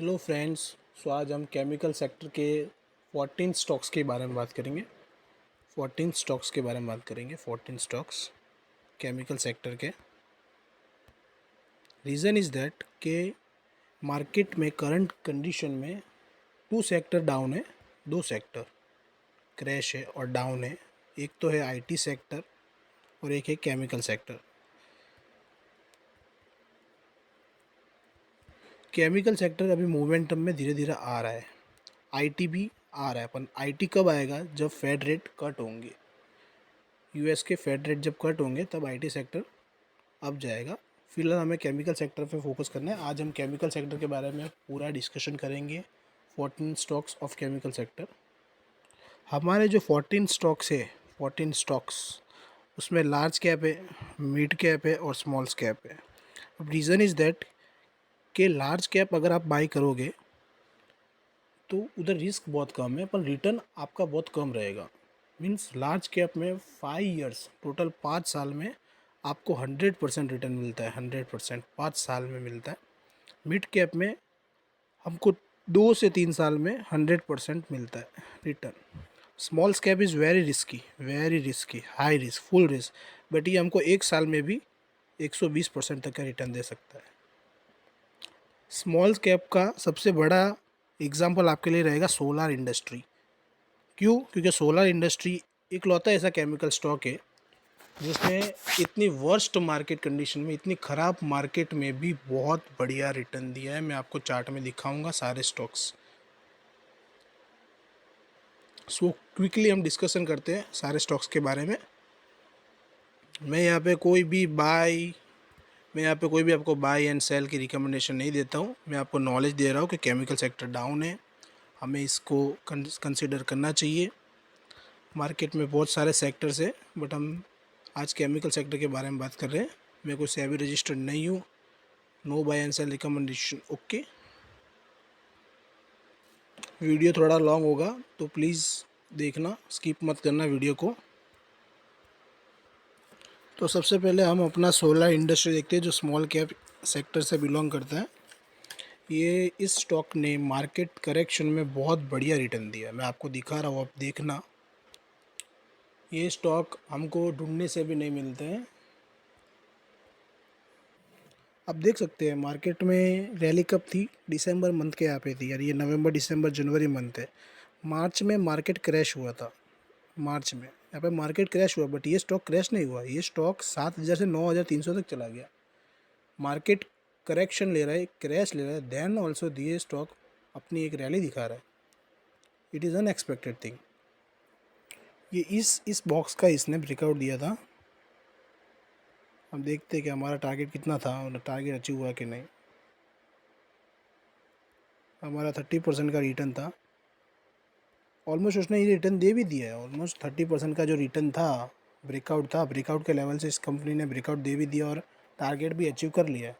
Hello friends. सो आज हम chemical sector के 14 स्टॉक्स के बारे में बात करेंगे। 14 स्टॉक्स के बारे में बात करेंगे। 14 स्टॉक्स केमिकल सेक्टर के। रीज़न इज़ दैट के मार्केट में करंट कंडीशन में 2 सेक्टर डाउन है, 2 सेक्टर क्रैश है और डाउन है। एक तो है आईटी सेक्टर और एक है केमिकल सेक्टर। केमिकल सेक्टर अभी मोमेंटम में धीरे धीरे आ रहा है, आईटी भी आ रहा है, पर आईटी कब आएगा? जब फेड रेट कट होंगे। यूएस के फेड रेट जब कट होंगे तब आईटी सेक्टर अब जाएगा। फिलहाल हमें केमिकल सेक्टर पे फोकस करना है। आज हम केमिकल सेक्टर के बारे में पूरा डिस्कशन करेंगे। 14 स्टॉक्स ऑफ केमिकल सेक्टर। हमारे जो 14 स्टॉक्स है, 14 स्टॉक्स उसमें लार्ज कैप है, मिड कैप है और स्मॉल कैप है। अब रीज़न इज़ दैट कि लार्ज कैप अगर आप बाई करोगे तो उधर रिस्क बहुत कम है पर रिटर्न आपका बहुत कम रहेगा। मीन्स लार्ज कैप में 5 इयर्स टोटल 5 साल में आपको 100% रिटर्न मिलता है। 100% 5 साल में मिलता है। मिड कैप में हमको 2 से 3 साल में 100% मिलता है return. Small cap is very risky, high risk, full risk, but ये हमको 1 साल में भी 120% तक का रिटर्न दे सकता है। स्मॉल कैप का सबसे बड़ा एग्जाम्पल आपके लिए रहेगा सोलार इंडस्ट्री। क्यों? क्योंकि सोलर इंडस्ट्री इकलौता ऐसा केमिकल स्टॉक है जिसने इतनी वर्स्ट मार्केट कंडीशन में, इतनी ख़राब मार्केट में भी बहुत बढ़िया रिटर्न दिया है। मैं आपको चार्ट में दिखाऊंगा सारे स्टॉक्स। सो क्विकली हम डिस्कशन करते हैं सारे स्टॉक्स के बारे में। मैं यहाँ पे कोई भी आपको बाय एंड सेल की रिकमेंडेशन नहीं देता हूँ। मैं आपको नॉलेज दे रहा हूँ कि केमिकल सेक्टर डाउन है, हमें इसको कंसिडर करना चाहिए। मार्केट में बहुत सारे सेक्टर्स है बट हम आज केमिकल सेक्टर के बारे में बात कर रहे हैं। मैं कोई सेबी रजिस्टर्ड नहीं हूँ। No buy and sell recommendation. Okay, video थोड़ा लॉन्ग होगा तो प्लीज़ देखना, स्किप मत करना वीडियो को। तो सबसे पहले हम अपना सोलर इंडस्ट्री देखते हैं जो स्मॉल कैप सेक्टर से बिलोंग करता है। ये इस स्टॉक ने मार्केट करेक्शन में बहुत बढ़िया रिटर्न दिया। मैं आपको दिखा रहा हूँ, आप देखना। ये स्टॉक हमको ढूंढने से भी नहीं मिलते हैं। आप देख सकते हैं मार्केट में रैली कब थी? दिसंबर मंथ के यहाँ पे थी यार। ये नवंबर दिसंबर जनवरी मंथ है। मार्च में मार्केट क्रैश हुआ था। मार्च में यहाँ पे मार्केट क्रैश हुआ बट ये स्टॉक क्रैश नहीं हुआ। ये स्टॉक 7,000 से 9,300 तक चला गया। मार्केट करेक्शन ले रहा है, क्रैश ले रहा है, देन ऑल्सो ये स्टॉक अपनी एक रैली दिखा रहा है। It is unexpected thing. ये इस बॉक्स का इसने ब्रेकआउट दिया था। हम देखते हैं कि हमारा टारगेट कितना था और टारगेट अचीव हुआ कि नहीं। हमारा 30% का रिटर्न था। ऑलमोस्ट उसने ये रिटर्न दे भी दिया है। ऑलमोस्ट 30% का जो रिटर्न था, ब्रेकआउट था, ब्रेकआउट के लेवल से इस कंपनी ने ब्रेकआउट दे भी दिया और टारगेट भी अचीव कर लिया है।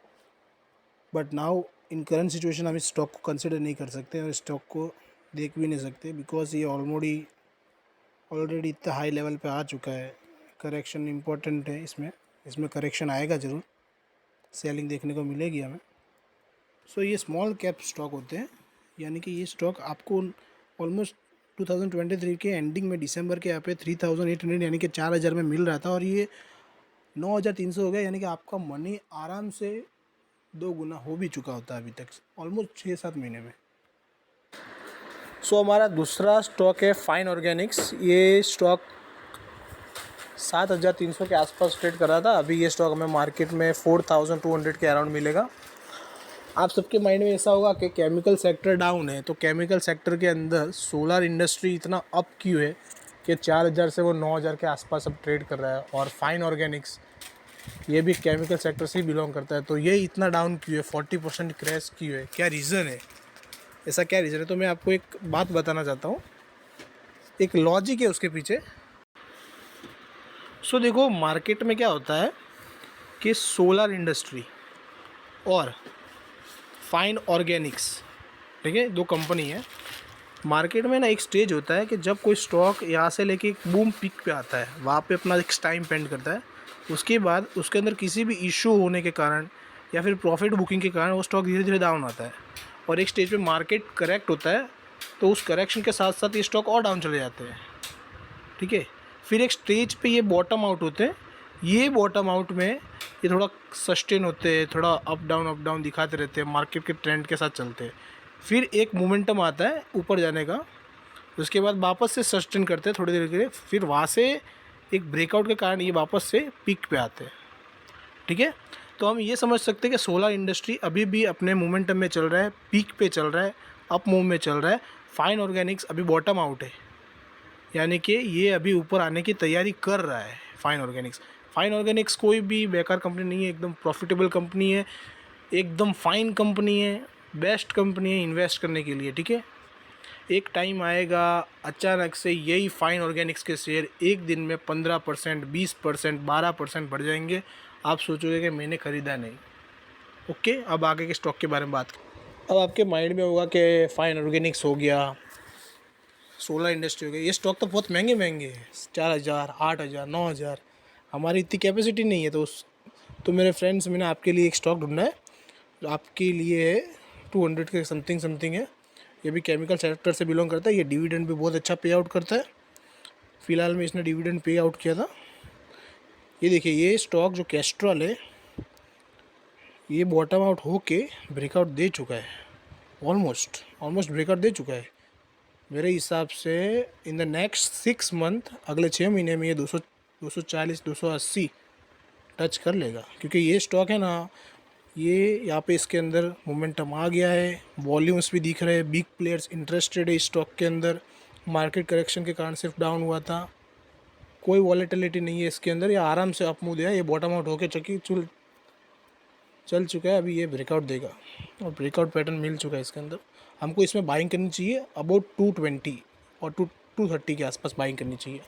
But now in current situation हम इस स्टॉक को कंसिडर नहीं कर सकते और स्टॉक को देख भी नहीं सकते बिकॉज ये ऑलरेडी इतना हाई लेवल पे आ चुका है। करेक्शन इम्पोर्टेंट है इसमें करेक्शन आएगा ज़रूर, सेलिंग देखने को मिलेगी हमें। सो ये स्मॉल कैप स्टॉक होते हैं, यानी कि ये स्टॉक आपको ऑलमोस्ट 2023 के एंडिंग में दिसंबर के यहाँ पे 3,800 यानी कि 4,000 में मिल रहा था और ये 9,300 हो गया। यानी कि आपका मनी आराम से 2 गुना हो भी चुका होता है अभी तक, ऑलमोस्ट 6-7 महीने में। सो हमारा दूसरा स्टॉक है फाइन ऑर्गेनिक्स। ये स्टॉक 7,300 के आसपास ट्रेड कर रहा था। अभी ये स्टॉक हमें मार्केट में 4,200 के अराउंड मिलेगा। आप सबके माइंड में ऐसा होगा कि केमिकल सेक्टर डाउन है, तो केमिकल सेक्टर के अंदर सोलर इंडस्ट्री इतना अप क्यों है कि 4,000 से वो 9,000 के आसपास अब ट्रेड कर रहा है। और फाइन ऑर्गेनिक्स ये भी केमिकल सेक्टर से ही बिलोंग करता है, तो ये इतना डाउन क्यों है? 40% क्रैश क्यों है? क्या रीज़न है? ऐसा क्या रीज़न है? तो मैं आपको एक बात बताना चाहता हूँ, एक लॉजिक है उसके पीछे। सो देखो, मार्केट में क्या होता है कि सोलर इंडस्ट्री और फाइन ऑर्गेनिक्स, ठीक है, 2 कंपनी है। मार्केट में ना एक स्टेज होता है कि जब कोई स्टॉक यहाँ से लेके एक बूम पीक पे आता है, वहाँ पे अपना एक टाइम स्पेंड करता है। उसके बाद उसके अंदर किसी भी इशू होने के कारण या फिर प्रॉफिट बुकिंग के कारण वो स्टॉक धीरे धीरे डाउन आता है। और एक स्टेज पे मार्केट करेक्ट होता है, तो उस करेक्शन के साथ साथ ये स्टॉक और डाउन चले जाते हैं, ठीक है। फिर एक स्टेज पे ये बॉटम आउट होते हैं, ये बॉटम आउट में ये थोड़ा सस्टेन होते हैं, थोड़ा अप डाउन दिखाते रहते हैं, मार्केट के ट्रेंड के साथ चलते हैं। फिर एक मोमेंटम आता है ऊपर जाने का, उसके बाद वापस से सस्टेन करते हैं थोड़ी देर के लिए, फिर वहाँ से एक ब्रेकआउट के कारण ये वापस से पीक पे आते हैं, ठीक है। तो हम ये समझ सकते हैं कि सोलर इंडस्ट्री अभी भी अपने मोमेंटम में चल रहा है, पीक पे चल रहा है, अप मूव में चल रहा है। फाइन ऑर्गेनिक्स अभी बॉटम आउट है, यानी कि ये अभी ऊपर आने की तैयारी कर रहा है फाइन ऑर्गेनिक्स कोई भी बेकार कंपनी नहीं है, एकदम प्रॉफिटेबल कंपनी है, एकदम फाइन कंपनी है, बेस्ट कंपनी है इन्वेस्ट करने के लिए, ठीक है। एक टाइम आएगा अचानक से यही फाइन ऑर्गेनिक्स के शेयर एक दिन में 15%, 20%, 12% बढ़ जाएंगे, आप सोचोगे कि मैंने ख़रीदा नहीं। ओके, अब आगे के स्टॉक के बारे में बात करें। अब आपके माइंड में होगा कि फाइन ऑर्गेनिक्स हो गया, सोलर इंडस्ट्री हो गई, ये स्टॉक तो बहुत महंगे महंगे हैं, 4,000, 8,000, 9,000, हमारी इतनी कैपेसिटी नहीं है। तो मेरे फ्रेंड्स, मैंने आपके लिए एक स्टॉक ढूंढा है, जो आपके लिए है 200 के समथिंग है। ये भी केमिकल सेक्टर से बिलोंग करता है, ये डिविडेंड भी बहुत अच्छा पे आउट करता है। फ़िलहाल में इसने डिविडेंड पे आउट किया था। ये देखिए, ये स्टॉक जो कैस्ट्रॉल है, ये बॉटम आउट होके ब्रेकआउट दे चुका है, ऑलमोस्ट ब्रेकआउट दे चुका है। मेरे हिसाब से इन द नेक्स्ट 6 मंथ, अगले 6 महीने में ये 240, 280 टच कर लेगा, क्योंकि ये स्टॉक है ना, ये यहाँ पे इसके अंदर मोमेंटम आ गया है, वॉल्यूम्स भी दिख रहे हैं, बिग प्लेयर्स इंटरेस्टेड है इस स्टॉक के अंदर। मार्केट करेक्शन के कारण सिर्फ डाउन हुआ था, कोई वॉलेटिलिटी नहीं है इसके अंदर, ये आराम से अप मूव दिया, ये बॉटम आउट होकर चल चुका है। अभी ये ब्रेकआउट देगा और ब्रेकआउट पैटर्न मिल चुका है इसके अंदर। हमको इसमें बाइंग करनी चाहिए अबाउट 220 और 230 के आसपास बाइंग करनी चाहिए।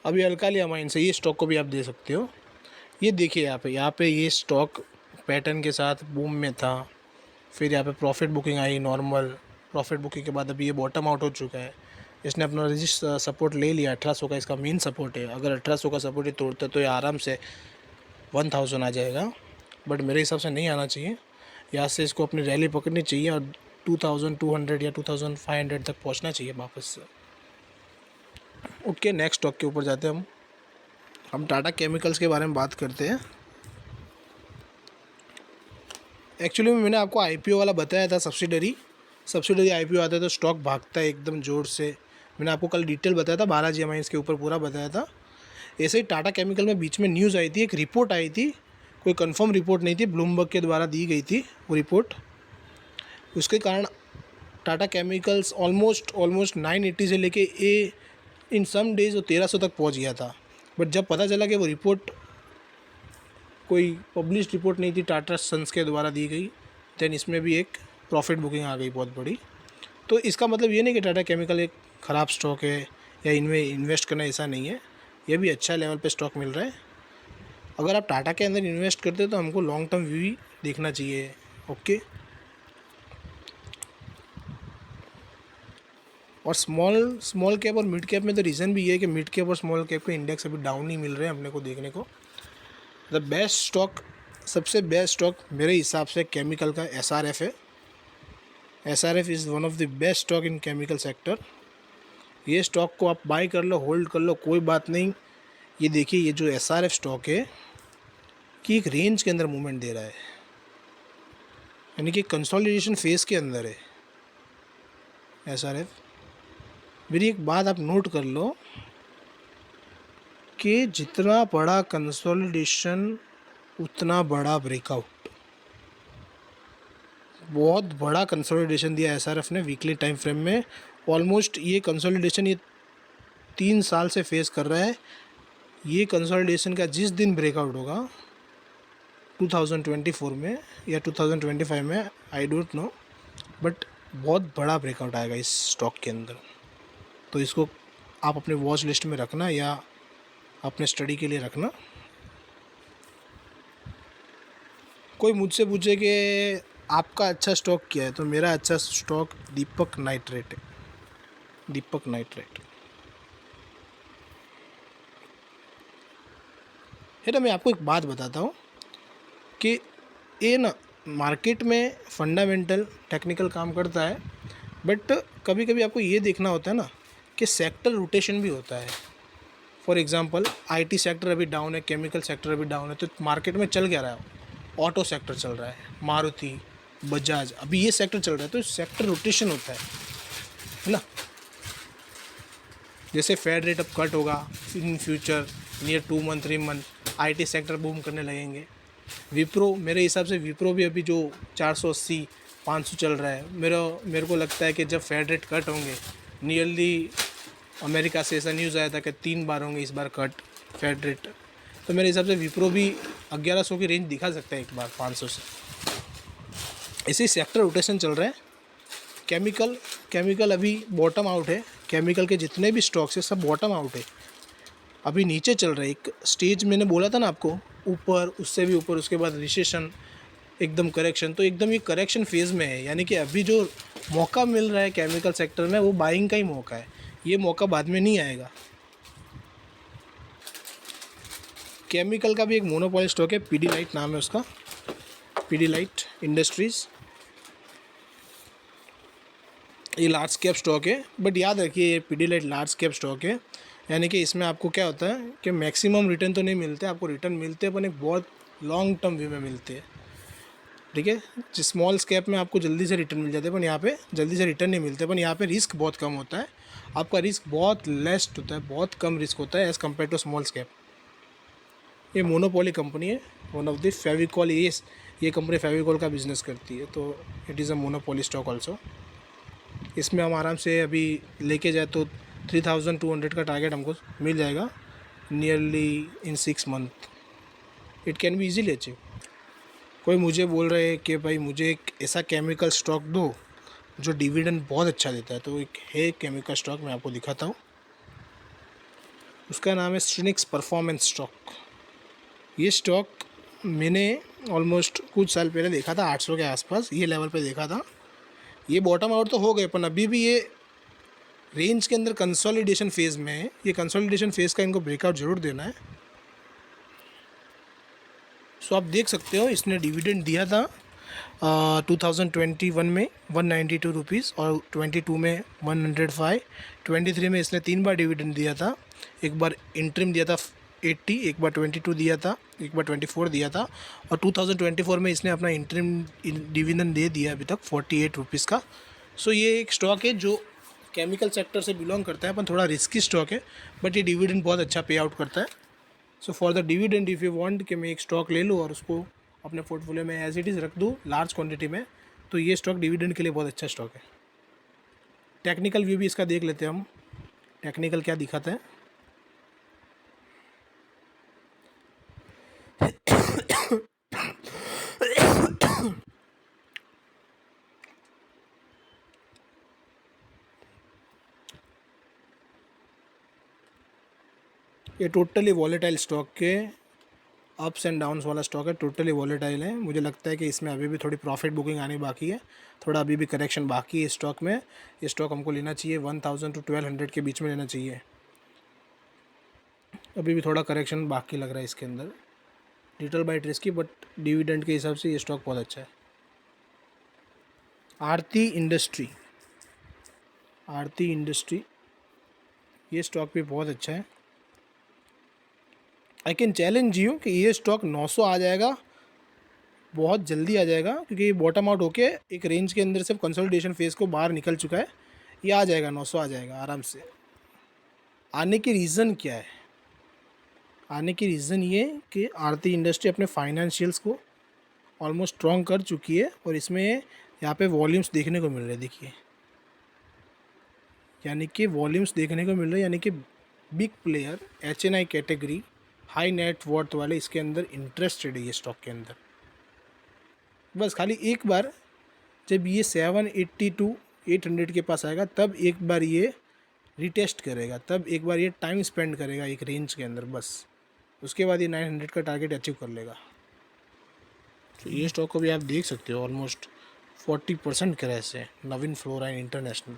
अभी अल्काली अमाइन से ये स्टॉक को भी आप दे सकते हो। ये देखिए, यहाँ पे ये स्टॉक पैटर्न के साथ बूम में था, फिर यहाँ पे प्रॉफिट बुकिंग आई, नॉर्मल प्रॉफिट बुकिंग के बाद अभी ये बॉटम आउट हो चुका है। इसने अपना रजिस्ट सपोर्ट ले लिया, 1800 का इसका मेन सपोर्ट है। अगर 1800 का सपोर्ट ही तोड़ता तो ये आराम से 1000 आ जाएगा, बट मेरे हिसाब से नहीं आना चाहिए। यहाँ से इसको अपनी रैली पकड़नी चाहिए और 2200 या 2500 तक पहुँचना चाहिए वापस से। उठ के नेक्स्ट स्टॉक के ऊपर जाते हैं हम टाटा केमिकल्स के बारे में बात करते हैं। एक्चुअली में मैंने आपको आईपीओ वाला बताया था, सब्सिडरी आईपीओ आता है तो स्टॉक भागता है एकदम ज़ोर से। मैंने आपको कल डिटेल बताया था, बालाजी अमाइंस के ऊपर पूरा बताया था। ऐसे ही टाटा केमिकल में बीच में न्यूज़ आई थी, एक रिपोर्ट आई थी, कोई कंफर्म रिपोर्ट नहीं थी, ब्लूमबर्ग के द्वारा दी गई थी वो रिपोर्ट। उसके कारण टाटा केमिकल्स ऑलमोस्ट 980 से लेके इन सम डेज वो 1300 तक पहुंच गया था। बट जब पता चला कि वो रिपोर्ट कोई पब्लिश रिपोर्ट नहीं थी, टाटा सन्स के द्वारा दी गई, देन इसमें भी एक प्रॉफिट बुकिंग आ गई बहुत बड़ी। तो इसका मतलब ये नहीं कि टाटा केमिकल एक ख़राब स्टॉक है या इनमें इन्वेस्ट करना, ऐसा नहीं है। ये भी अच्छा लेवल पे स्टॉक मिल रहा है। अगर आप टाटा के अंदर इन्वेस्ट करते हो तो हमको लॉन्ग टर्म व्यू ही देखना चाहिए। ओके, और स्मॉल कैप और मिड कैप में तो रीज़न भी ये है कि मिड कैप और स्मॉल कैप के इंडेक्स अभी डाउन ही मिल रहे हैं अपने को देखने को। द बेस्ट स्टॉक, सबसे बेस्ट स्टॉक मेरे हिसाब से केमिकल का SRF है। SRF is one of the best stock in chemical sector. ये स्टॉक को आप बाई कर लो, होल्ड कर लो, कोई बात नहीं। ये देखिए, ये जो SRF स्टॉक है कि एक रेंज के अंदर मूवमेंट दे रहा है, यानी कि कंसोलिडेशन फेज़ के अंदर है SRF। मेरी एक बात आप नोट कर लो कि जितना बड़ा कंसोलिडेशन उतना बड़ा ब्रेकआउट। बहुत बड़ा कंसोलिडेशन दिया SRF ने वीकली टाइम फ्रेम में। ऑलमोस्ट ये कंसोलिडेशन ये 3 साल से फेस कर रहा है। ये कंसोलिडेशन का जिस दिन ब्रेकआउट होगा 2024 में या 2025 में, आई डोंट नो, बट बहुत बड़ा ब्रेकआउट आएगा इस स्टॉक के अंदर। तो इसको आप अपने वॉच लिस्ट में रखना या अपने स्टडी के लिए रखना। कोई मुझसे पूछे कि आपका अच्छा स्टॉक क्या है, तो मेरा अच्छा स्टॉक दीपक नाइट्रेट है। दीपक नाइट्रेट है ना। मैं आपको एक बात बताता हूँ कि ये ना मार्केट में फंडामेंटल टेक्निकल काम करता है, बट कभी कभी आपको ये देखना होता है ना कि सेक्टर रोटेशन भी होता है। फॉर एग्जांपल आईटी सेक्टर अभी डाउन है, केमिकल सेक्टर अभी डाउन है, तो मार्केट में चल क्या रहा है? ऑटो सेक्टर चल रहा है, मारुति, बजाज, अभी ये सेक्टर चल रहा है, तो सेक्टर रोटेशन होता है ना। जैसे फेड रेट अब कट होगा in future near 2 month 3 month, IT sector boom करने लगेंगे। विप्रो, मेरे हिसाब से विप्रो भी अभी जो 480 500 चल रहा है, मेरे को लगता है कि जब फेड रेट कट होंगे, नियरली अमेरिका से ऐसा न्यूज़ आया था कि 3 बार होंगे इस बार कट फेड रेट, तो मेरे हिसाब से विप्रो भी 1100 की रेंज दिखा सकता है एक बार 500 से। ऐसे सेक्टर रोटेशन चल रहा है। केमिकल अभी बॉटम आउट है, केमिकल के जितने भी स्टॉक्स है सब बॉटम आउट है, अभी नीचे चल रहा है। एक स्टेज मैंने बोला था ना आपको, ऊपर, उससे भी ऊपर, उसके बाद रिसेशन, एकदम करेक्शन, तो एकदम ये करेक्शन फेज़ में है। यानी कि अभी जो मौका मिल रहा है केमिकल सेक्टर में वो बाइंग का ही मौका है, ये मौका बाद में नहीं आएगा। केमिकल का भी एक मोनोपोली स्टॉक है, पीडीलाइट नाम है उसका, पीडीलाइट इंडस्ट्रीज़। ये लार्ज कैप स्टॉक है, बट याद रखिए ये पीडीलाइट लार्ज कैप स्टॉक है, यानी कि इसमें आपको क्या होता है कि मैक्सिमम रिटर्न तो नहीं मिलते, आपको रिटर्न मिलते हैं पर एक बहुत लॉन्ग टर्म व्यू में मिलते हैं। ठीक है, स्मॉल स्केप में आपको जल्दी से रिटर्न मिल जाते हैं, पर यहाँ पे जल्दी से रिटर्न नहीं मिलते, पर यहाँ पे रिस्क बहुत कम होता है, आपका रिस्क बहुत लेस होता है, बहुत कम रिस्क होता है as compare to small cap. ये मोनोपोली कंपनी है, वन ऑफ द फेविकॉल, ये कंपनी फेविकॉल का बिजनेस करती है, तो it is a monopoly stock also. इसमें हम आराम से अभी लेके जाए तो 3200 का टारगेट हमको मिल जाएगा nearly in 6 month, it can be easily achieve. कोई मुझे बोल रहे हैं कि भाई मुझे एक ऐसा केमिकल स्टॉक दो जो डिविडेंड बहुत अच्छा देता है, तो एक है केमिकल स्टॉक, मैं आपको दिखाता हूँ। उसका नाम है स्ट्रिनिक्स परफॉर्मेंस स्टॉक। ये स्टॉक मैंने ऑलमोस्ट कुछ साल पहले देखा था 800 के आसपास, ये लेवल पे देखा था। ये बॉटम आउट तो हो गए, पर अभी भी ये रेंज के अंदर कंसोलिडेशन फेज़ में है। ये कंसोलिडेशन फेज़ का इनको ब्रेकआउट ज़रूर देना है। सो आप देख सकते हो इसने डिविडेंड दिया था 2021 में 192 रुपीज़, और 22 में 105, 23 में इसने 3 बार डिविडेंड दिया था। एक बार इंटरिम दिया था 80, एक बार 22 दिया था, एक बार 24 दिया था, और 2024 में इसने अपना इंटरिम डिविडेंड दे दिया अभी तक 48 रुपीज़ का। सो ये एक स्टॉक है जो केमिकल सेक्टर से बिलोंग करता है, पर थोड़ा रिस्की स्टॉक है, बट ये डिविडेंड बहुत अच्छा पे आउट करता है। So for the dividend if you want कि मैं एक स्टॉक ले लूँ और उसको अपने पोर्टफोलियो में एज इट इज़ रख दूँ लार्ज क्वांटिटी में, तो ये स्टॉक डिविडेंड के लिए बहुत अच्छा स्टॉक है। टेक्निकल व्यू भी इसका देख लेते हैं हम, टेक्निकल क्या दिखाता है। ये टोटली वॉलेटाइल स्टॉक के अप्स एंड डाउन्स वाला स्टॉक है, टोटली वॉलेटाइल है। मुझे लगता है कि इसमें अभी भी थोड़ी प्रॉफिट बुकिंग आनी बाकी है, थोड़ा अभी भी करेक्शन बाकी है इस स्टॉक में। ये स्टॉक हमको लेना चाहिए 1000 to 1200 के बीच में लेना चाहिए, अभी भी थोड़ा करेक्शन बाकी लग रहा है इसके अंदर, little bit risky, but dividend के हिसाब से ये स्टॉक बहुत अच्छा है। आरती इंडस्ट्री, ये स्टॉक भी बहुत अच्छा है। आई कैन चैलेंज यू कि ये स्टॉक 900 आ जाएगा, बहुत जल्दी आ जाएगा, क्योंकि ये बॉटम आउट होके एक रेंज के अंदर से कंसोलिडेशन फेज़ को बाहर निकल चुका है। ये आ जाएगा 900 आ जाएगा आराम से। आने की रीज़न क्या है? आने की रीज़न ये कि आरती इंडस्ट्री अपने फाइनेंशियल्स को ऑलमोस्ट स्ट्रॉन्ग कर चुकी है, और इसमें यहाँ पे वॉल्यूम्स देखने को मिल रहे हैं, देखिए, यानी कि वॉल्यूम्स देखने को मिल रहे हैं, यानी कि big player HNI category high net worth वाले इसके अंदर इंटरेस्टेड है ये स्टॉक के अंदर। बस खाली एक बार जब ये 780 to 800 के पास आएगा, तब एक बार ये रिटेस्ट करेगा, तब एक बार ये टाइम स्पेंड करेगा एक रेंज के अंदर, बस उसके बाद ये 900 का टारगेट अचीव कर लेगा। तो ये स्टॉक को भी आप देख सकते हो ऑलमोस्ट 40% क्रैश है, नवीन फ्लोराइन इंटरनेशनल।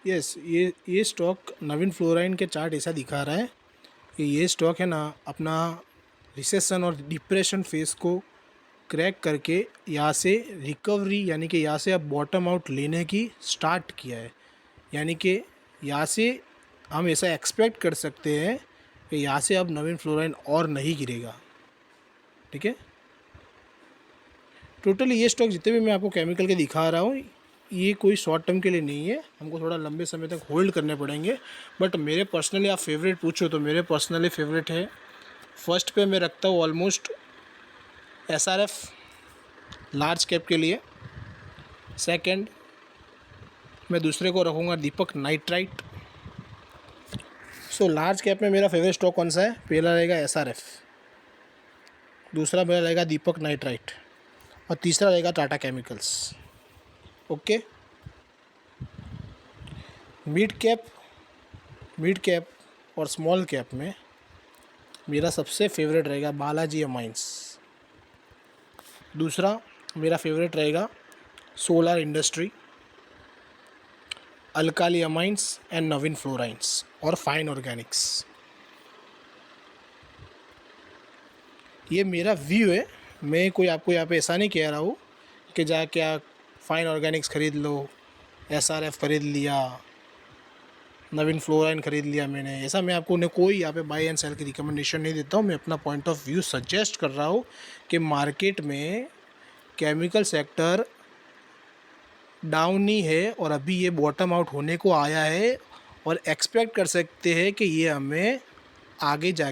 यस, ये स्टॉक नवीन फ्लोराइन के चार्ट ऐसा दिखा रहा है कि ये स्टॉक है ना अपना रिसेशन और डिप्रेशन फेस को क्रैक करके यहाँ से रिकवरी यानी कि यहाँ से अब बॉटम आउट लेने की स्टार्ट किया है। यानी कि यहाँ से हम ऐसा एक्सपेक्ट कर सकते हैं कि यहाँ से अब नवीन फ्लोराइन और नहीं गिरेगा। ठीक है, टोटली ये स्टॉक जितने भी मैं आपको केमिकल के दिखा रहा हूँ ये कोई शॉर्ट टर्म के लिए नहीं है, हमको थोड़ा लंबे समय तक होल्ड करने पड़ेंगे। बट मेरे पर्सनली आप फेवरेट पूछो तो मेरे पर्सनली फेवरेट है, फर्स्ट पे मैं रखता हूँ ऑलमोस्ट SRF लार्ज कैप के लिए। सेकंड मैं दूसरे को रखूँगा दीपक नाइट्राइट। सो लार्ज कैप में मेरा फेवरेट स्टॉक कौन सा है? पहला रहेगा SRF, दूसरा मेरा रहेगा दीपक नाइट्राइट और तीसरा रहेगा Tata chemicals. Okay, mid cap और स्मॉल कैप में मेरा सबसे फेवरेट रहेगा बालाजी अमाइंस। दूसरा मेरा फेवरेट रहेगा solar industry, alkali amines and Navin fluorines और फाइन ऑर्गेनिक्स। ये मेरा व्यू है, मैं कोई आपको यहाँ पे ऐसा नहीं कह रहा हूँ कि जाके आप फाइन ऑर्गेनिक्स ख़रीद लो, SRF ख़रीद लिया, नवीन फ्लोराइन ख़रीद लिया मैंने, ऐसा मैं आपको ने कोई यहाँ पे बाई एंड सेल की रिकमेंडेशन नहीं देता हूँ। मैं अपना पॉइंट ऑफ व्यू सजेस्ट कर रहा हूँ कि मार्केट में केमिकल सेक्टर डाउन ही है और अभी ये बॉटम आउट होने को आया है और एक्सपेक्ट कर सकते हैं कि ये हमें आगे जाके